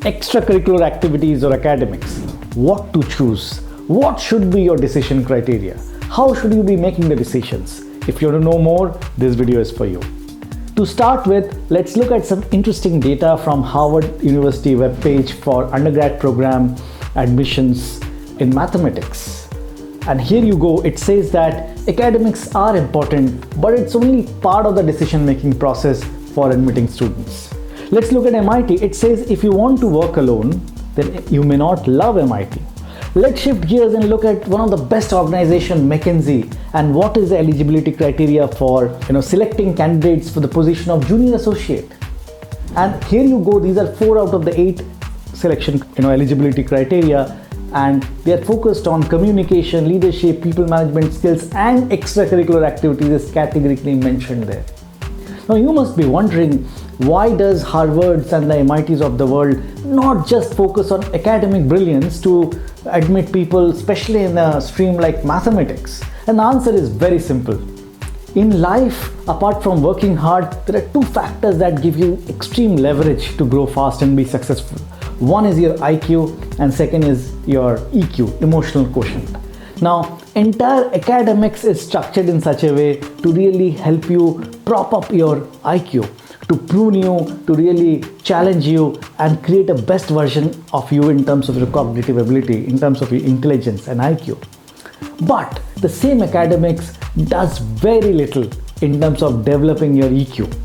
extracurricular activities or academics, what to choose, what should be your decision criteria, how should you be making the decisions. If you want to know more, this video is for you. To start with, let's look at some interesting data from Harvard University webpage for undergrad program admissions in mathematics. And here you go, it says that academics are important, but it's only part of the decision-making process for admitting students. Let's look at MIT. It says if you want to work alone, then you may not love MIT. Let's shift gears and look at one of the best organizations, McKinsey, and what is the eligibility criteria for selecting candidates for the position of junior associate. And here you go, these are 4 out of the 8 selection eligibility criteria, and they are focused on communication, leadership, people management skills, and extracurricular activities is categorically mentioned there. Now you must be wondering, why does Harvards and the MITs of the world not just focus on academic brilliance to admit people, especially in a stream like mathematics? And the answer is very simple. In life, apart from working hard, there are 2 factors that give you extreme leverage to grow fast and be successful. One is your IQ and second is your EQ, emotional quotient. Now, entire academics is structured in such a way to really help you prop up your IQ, to prune you, to really challenge you and create a best version of you in terms of your cognitive ability, in terms of your intelligence and IQ. But the same academics does very little in terms of developing your EQ.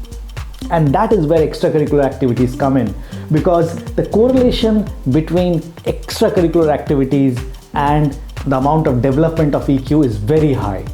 And that is where extracurricular activities come in, because the correlation between extracurricular activities and the amount of development of EQ is very high.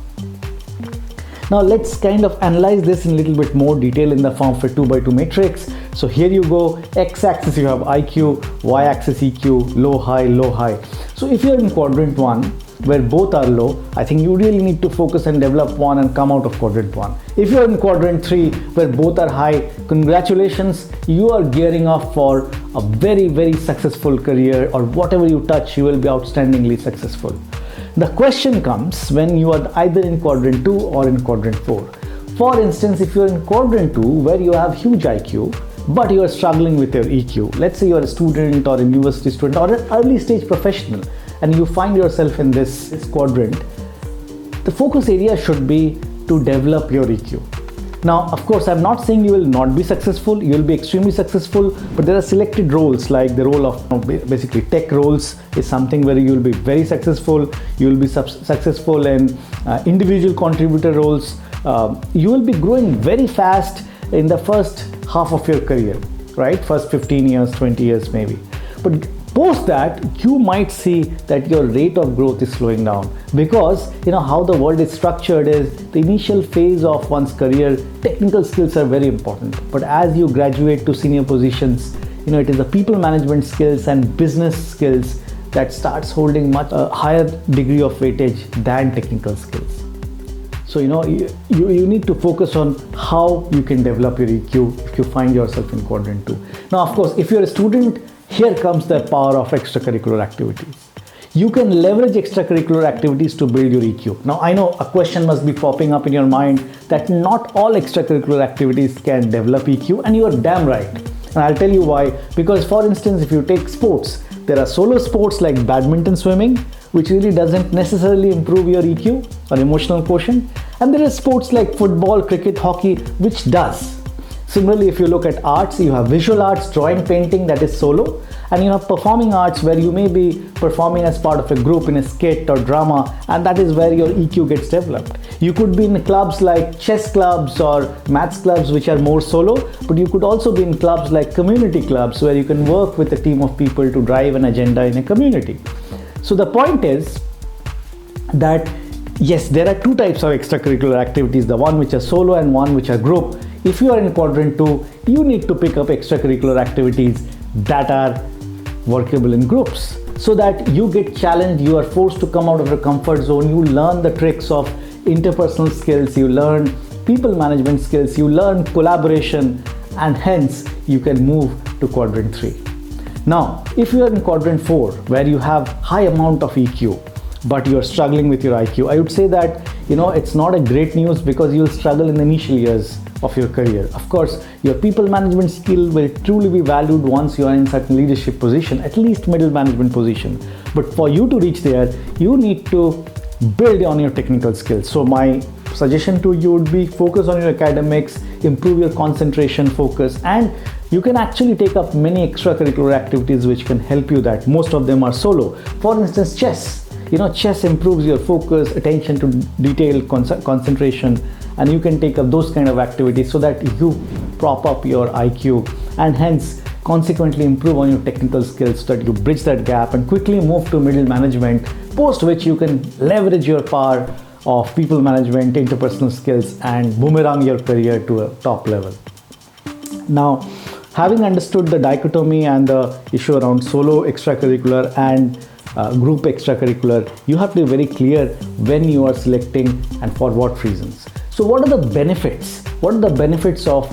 Now let's kind of analyze this in a little bit more detail in the form of a 2x2 matrix. So here you go, x-axis you have IQ, y-axis EQ, low, high, low, high. So if you're in quadrant 1, where both are low, I think you really need to focus and develop 1 and come out of quadrant 1. If you're in quadrant 3, where both are high, congratulations, you are gearing up for a very, very successful career, or whatever you touch, you will be outstandingly successful. The question comes when you are either in quadrant 2 or in quadrant 4. For instance, if you're in quadrant 2, where you have huge IQ, but you are struggling with your EQ, let's say you're a student or a university student or an early stage professional, and you find yourself in this quadrant, the focus area should be to develop your EQ. Now, of course, I'm not saying you will not be successful, you will be extremely successful, but there are selected roles, like the role of basically tech roles is something where you will be very successful. You will be successful in individual contributor roles. You will be growing very fast in the first half of your career, right? First 15 years, 20 years maybe. But post that, you might see that your rate of growth is slowing down, because how the world is structured is the initial phase of one's career, technical skills are very important. But as you graduate to senior positions, it is the people management skills and business skills that starts holding much higher degree of weightage than technical skills. So you need to focus on how you can develop your EQ if you find yourself in quadrant 2. Now, of course, if you're a student, here comes the power of extracurricular activities. You can leverage extracurricular activities to build your EQ. Now, I know a question must be popping up in your mind that not all extracurricular activities can develop EQ, and you are damn right. And I'll tell you why. Because, for instance, if you take sports, there are solo sports like badminton, swimming, which really doesn't necessarily improve your EQ or emotional quotient. And there are sports like football, cricket, hockey, which does. Similarly, if you look at arts, you have visual arts, drawing, painting, that is solo, and you have performing arts where you may be performing as part of a group in a skit or drama, and that is where your EQ gets developed. You could be in clubs like chess clubs or maths clubs, which are more solo, but you could also be in clubs like community clubs where you can work with a team of people to drive an agenda in a community. So the point is that yes, there are 2 types of extracurricular activities, the one which are solo and one which are group. If you are in quadrant 2, you need to pick up extracurricular activities that are workable in groups, so that you get challenged, you are forced to come out of your comfort zone, you learn the tricks of interpersonal skills, you learn people management skills, you learn collaboration, and hence you can move to quadrant 3. Now, if you are in quadrant 4, where you have high amount of EQ, but you are struggling with your IQ, I would say that it's not a great news because you'll struggle in the initial years of your career. Of course, your people management skill will truly be valued once you are in certain leadership position, at least middle management position. But for you to reach there, you need to build on your technical skills. So my suggestion to you would be focus on your academics, improve your concentration, focus, and you can actually take up many extracurricular activities which can help you that. Most of them are solo. For instance, chess. Chess improves your focus, attention to detail, concentration, and you can take up those kind of activities so that you prop up your IQ and hence consequently improve on your technical skills so that you bridge that gap and quickly move to middle management, post which you can leverage your power of people management, interpersonal skills, and boomerang your career to a top level. Now, having understood the dichotomy and the issue around solo extracurricular and group extracurricular, you have to be very clear when you are selecting and for what reasons. So what are the benefits? What are the benefits of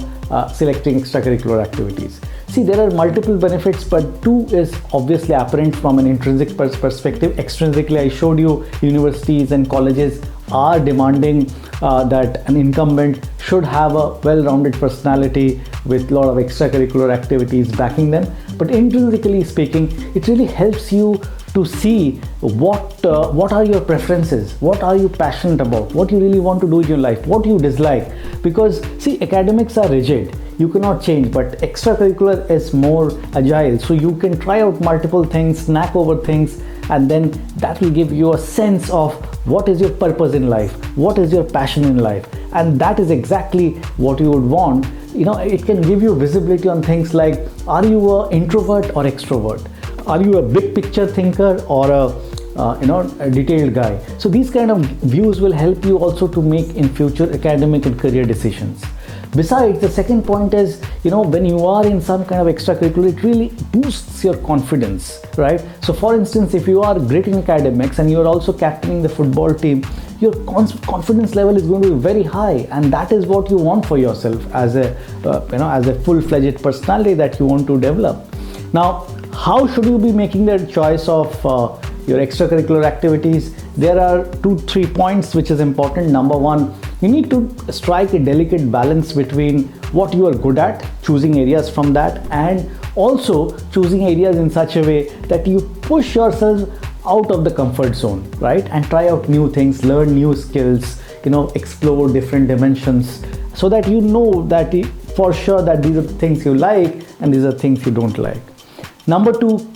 selecting extracurricular activities? See, there are multiple benefits, but two is obviously apparent from an intrinsic perspective. Extrinsically, I showed you universities and colleges are demanding that an incumbent should have a well-rounded personality with a lot of extracurricular activities backing them. But intrinsically speaking, it really helps you to see what are your preferences, what are you passionate about, what you really want to do in your life, what you dislike. Because see, academics are rigid, you cannot change, but extracurricular is more agile, so you can try out multiple things, snack over things, and then that will give you a sense of what is your purpose in life, what is your passion in life, and that is exactly what you would want. It can give you visibility on things like, are you an introvert or extrovert? Are you a big picture thinker or a detailed guy? So these kind of views will help you also to make in future academic and career decisions. Besides, the second point is, when you are in some kind of extracurricular, it really boosts your confidence, right? So for instance, if you are great in academics and you are also captaining the football team, your confidence level is going to be very high, and that is what you want for yourself as a full-fledged personality that you want to develop. Now, how should you be making the choice of your extracurricular activities? There are 2-3 points which is important. Number one, you need to strike a delicate balance between what you are good at, choosing areas from that, and also choosing areas in such a way that you push yourself out of the comfort zone, right? And try out new things, learn new skills, explore different dimensions, so that you know that for sure that these are the things you like and these are things you don't like. Number two,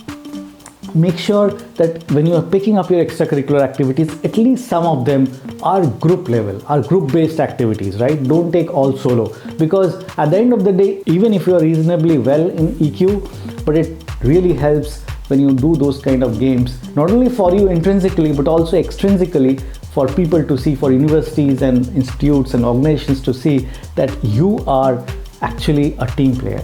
make sure that when you are picking up your extracurricular activities, at least some of them are group level, are group based activities, right? Don't take all solo, because at the end of the day, even if you are reasonably well in EQ, but it really helps when you do those kind of games, not only for you intrinsically, but also extrinsically for people to see, for universities and institutes and organizations to see that you are actually a team player.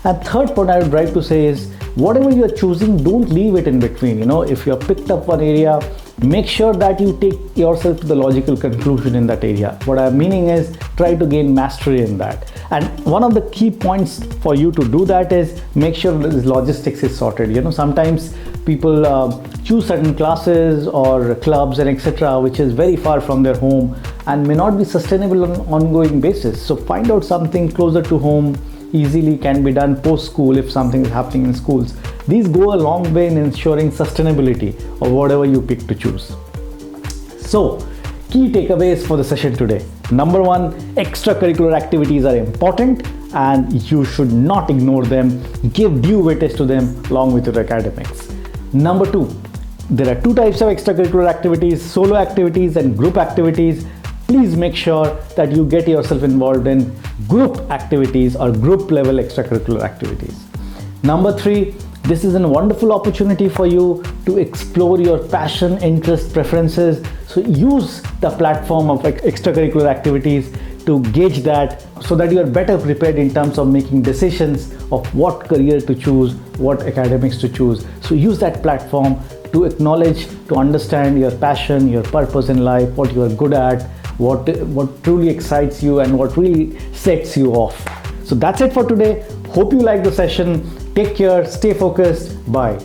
And third point I would like to say is, whatever you are choosing, don't leave it in between. If you have picked up one area, make sure that you take yourself to the logical conclusion in that area. What I'm meaning is, try to gain mastery in that. And one of the key points for you to do that is make sure that logistics is sorted. Sometimes people choose certain classes or clubs and etc., which is very far from their home and may not be sustainable on an ongoing basis. So find out something closer to home, easily can be done post school if something is happening in schools. These go a long way in ensuring sustainability of whatever you pick to choose. So, key takeaways for the session today. Number one, extracurricular activities are important and you should not ignore them. Give due weightage to them along with your academics. Number two, there are two types of extracurricular activities, solo activities and group activities. Please make sure that you get yourself involved in group activities or group level extracurricular activities. Number three, this is a wonderful opportunity for you to explore your passion, interest, preferences. So use the platform of extracurricular activities to gauge that so that you are better prepared in terms of making decisions of what career to choose, what academics to choose. So use that platform to acknowledge, to understand your passion, your purpose in life, what you are good at, what truly excites you and what really sets you off. So that's it for today. Hope you liked the session. Take care, stay focused. Bye.